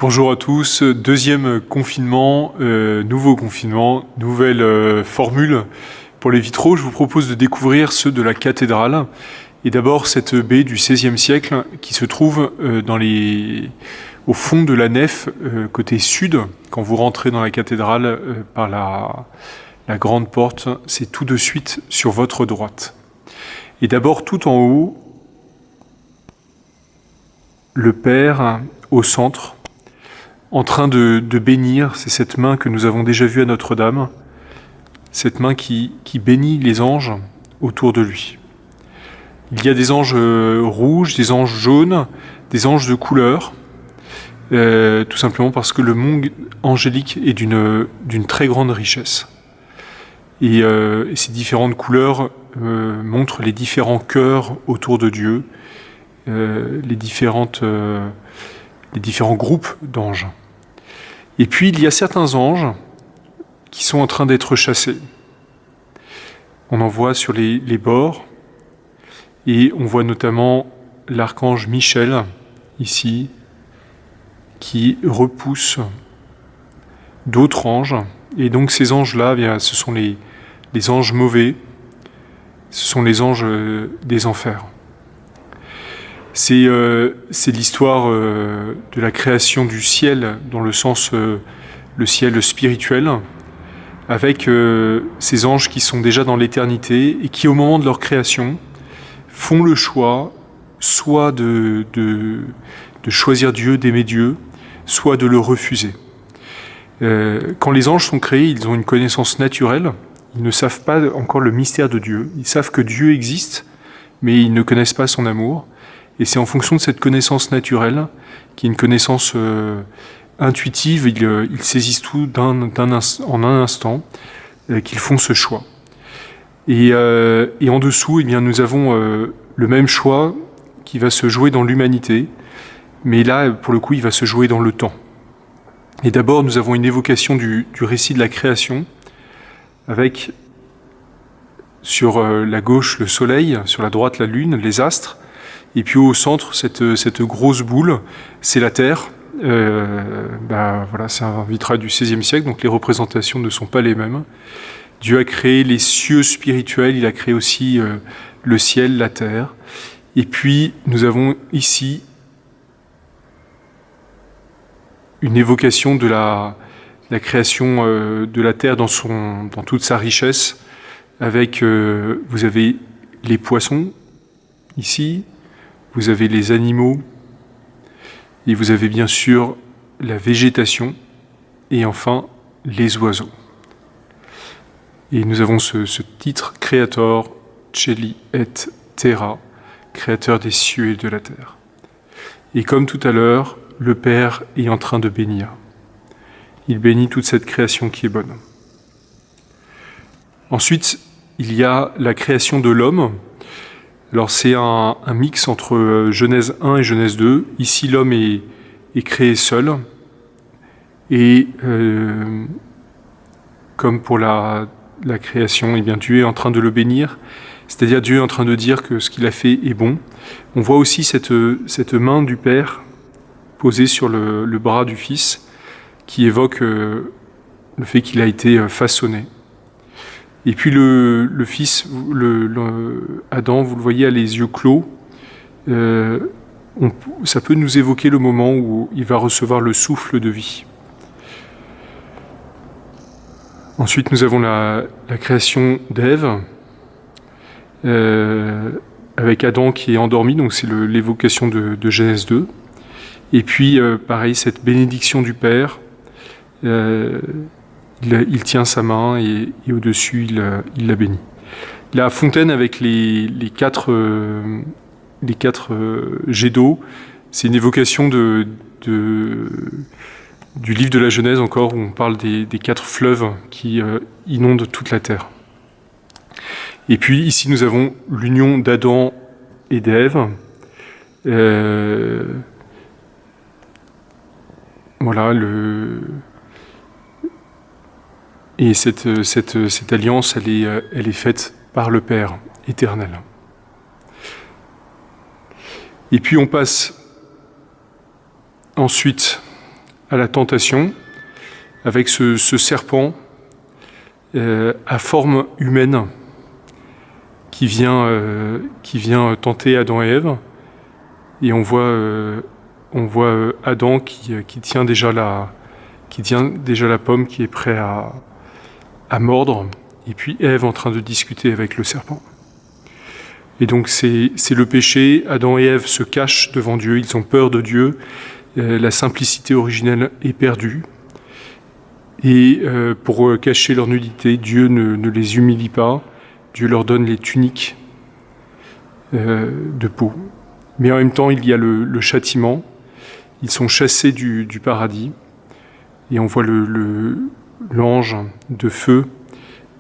Bonjour à tous, deuxième confinement, nouveau confinement, nouvelle formule pour les vitraux. Je vous propose de découvrir ceux de la cathédrale. Et d'abord cette baie du XVIe siècle qui se trouve au fond de la nef, côté sud. Quand vous rentrez dans la cathédrale par la grande porte, c'est tout de suite sur votre droite. Et d'abord tout en haut, le Père au centre, en train de bénir, c'est cette main que nous avons déjà vue à Notre-Dame, cette main qui bénit les anges autour de lui. Il y a des anges rouges, des anges jaunes, des anges de couleur, tout simplement parce que le monde angélique est d'une très grande richesse. Et ces différentes couleurs montrent les différents cœurs autour de Dieu, les différents groupes d'anges. Et puis il y a certains anges qui sont en train d'être chassés. On en voit sur les bords, et on voit notamment l'archange Michel, ici, qui repousse d'autres anges. Et donc ces anges-là, bien, ce sont les anges mauvais, ce sont les anges des enfers. C'est l'histoire de la création du ciel, dans le sens le ciel spirituel, avec ces anges qui sont déjà dans l'éternité et qui, au moment de leur création, font le choix soit de choisir Dieu, d'aimer Dieu, soit de le refuser. Quand les anges sont créés, ils ont une connaissance naturelle, ils ne savent pas encore le mystère de Dieu, ils savent que Dieu existe, mais ils ne connaissent pas son amour. Et c'est en fonction de cette connaissance naturelle, qui est une connaissance intuitive, ils saisissent tout en un instant, qu'ils font ce choix. Et en dessous, eh bien, nous avons le même choix qui va se jouer dans l'humanité, mais là, pour le coup, il va se jouer dans le temps. Et d'abord, nous avons une évocation du récit de la création, avec sur la gauche le soleil, sur la droite la lune, les astres, et puis au centre, cette grosse boule, c'est la Terre. Voilà, c'est un vitrail du XVIe siècle, donc les représentations ne sont pas les mêmes. Dieu a créé les cieux spirituels, il a créé aussi le ciel, la terre. Et puis, nous avons ici une évocation de la création de la terre dans toute sa richesse, avec, vous avez les poissons, ici, vous avez les animaux, et vous avez bien sûr la végétation, et enfin les oiseaux. Et nous avons ce titre, Creator Celi et Terra, créateur des cieux et de la terre. Et comme tout à l'heure, le Père est en train de bénir. Il bénit toute cette création qui est bonne. Ensuite, il y a la création de l'homme. Alors c'est un mix entre Genèse 1 et Genèse 2. Ici, l'homme est créé seul. Et comme pour la création, eh bien, Dieu est en train de le bénir. C'est-à-dire Dieu est en train de dire que ce qu'il a fait est bon. On voit aussi cette main du Père posée sur le bras du Fils, qui évoque le fait qu'il a été façonné. Et puis le Fils, Adam, vous le voyez, a les yeux clos. Ça peut nous évoquer le moment où il va recevoir le souffle de vie. Ensuite, nous avons la création d'Ève, avec Adam qui est endormi, donc c'est l'évocation de Genèse 2. Et puis, pareil, cette bénédiction du Père, il tient sa main et au-dessus, il la bénit. La fontaine avec les quatre jets d'eau, c'est une évocation du livre de la Genèse encore, où on parle des 4 fleuves qui inondent toute la terre. Et puis ici, nous avons l'union d'Adam et d'Ève. Voilà, et cette alliance, elle est faite par le Père éternel. Et puis on passe ensuite à la tentation avec ce serpent à forme humaine qui vient tenter Adam et Ève. Et on voit Adam qui tient déjà la pomme, qui est prêt à mordre, et puis Ève en train de discuter avec le serpent. Et donc c'est le péché. Adam et Ève se cachent devant Dieu, ils ont peur de Dieu, la simplicité originelle est perdue. Et pour cacher leur nudité, Dieu ne les humilie pas, Dieu leur donne les tuniques de peau. Mais en même temps, il y a le châtiment, ils sont chassés du paradis, et on voit l'ange de feu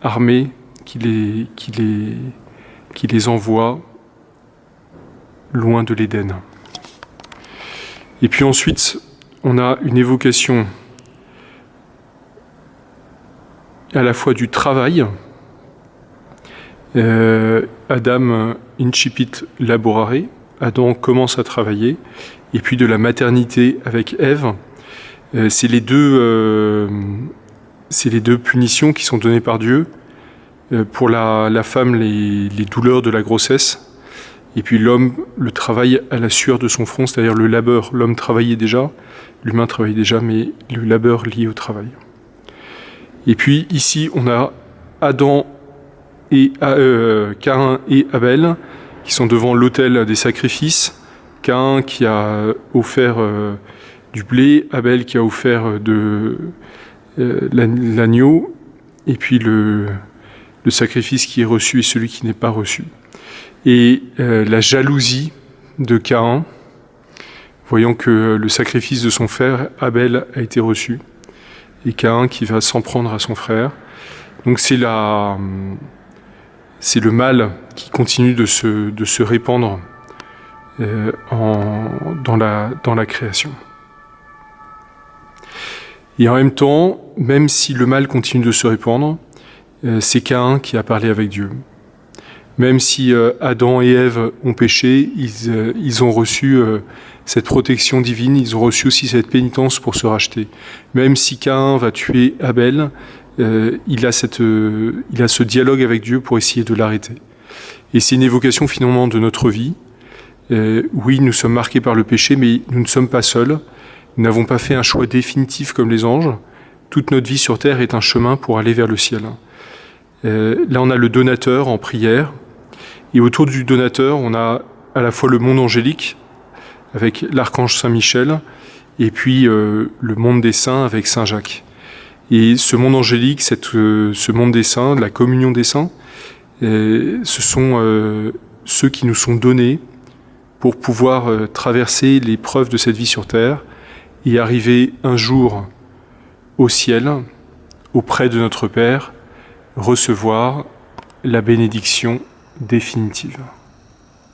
armé qui les envoie loin de l'Éden. Et puis ensuite, on a une évocation à la fois du travail, Adam incipit laborare, Adam commence à travailler, et puis de la maternité avec Ève. C'est les deux punitions qui sont données par Dieu. Pour la femme, les douleurs de la grossesse, et puis l'homme, le travail à la sueur de son front, c'est-à-dire le labeur. L'homme travaillait déjà, l'humain travaillait déjà, mais le labeur lié au travail. Et puis ici, on a Caïn et Abel qui sont devant l'autel des sacrifices. Caïn qui a offert du blé, Abel qui a offert l'agneau, et puis le sacrifice qui est reçu et celui qui n'est pas reçu. Et la jalousie de Caïn, voyant que le sacrifice de son frère Abel a été reçu, et Caïn qui va s'en prendre à son frère. Donc c'est le mal qui continue de se répandre dans la création. Et en même temps, même si le mal continue de se répandre, c'est Caïn qui a parlé avec Dieu. Même si Adam et Ève ont péché, ils ont reçu cette protection divine, ils ont reçu aussi cette pénitence pour se racheter. Même si Caïn va tuer Abel, il a ce dialogue avec Dieu pour essayer de l'arrêter. Et c'est une évocation finalement de notre vie. Oui, nous sommes marqués par le péché, mais nous ne sommes pas seuls. Nous n'avons pas fait un choix définitif comme les anges. Toute notre vie sur terre est un chemin pour aller vers le ciel. Là, on a le donateur en prière. Et autour du donateur, on a à la fois le monde angélique, avec l'archange Saint-Michel, et puis le monde des saints avec Saint Jacques. Et ce monde angélique, ce monde des saints, la communion des saints, ce sont ceux qui nous sont donnés pour pouvoir traverser l'épreuve de cette vie sur terre et arriver un jour au ciel, auprès de notre Père, recevoir la bénédiction définitive.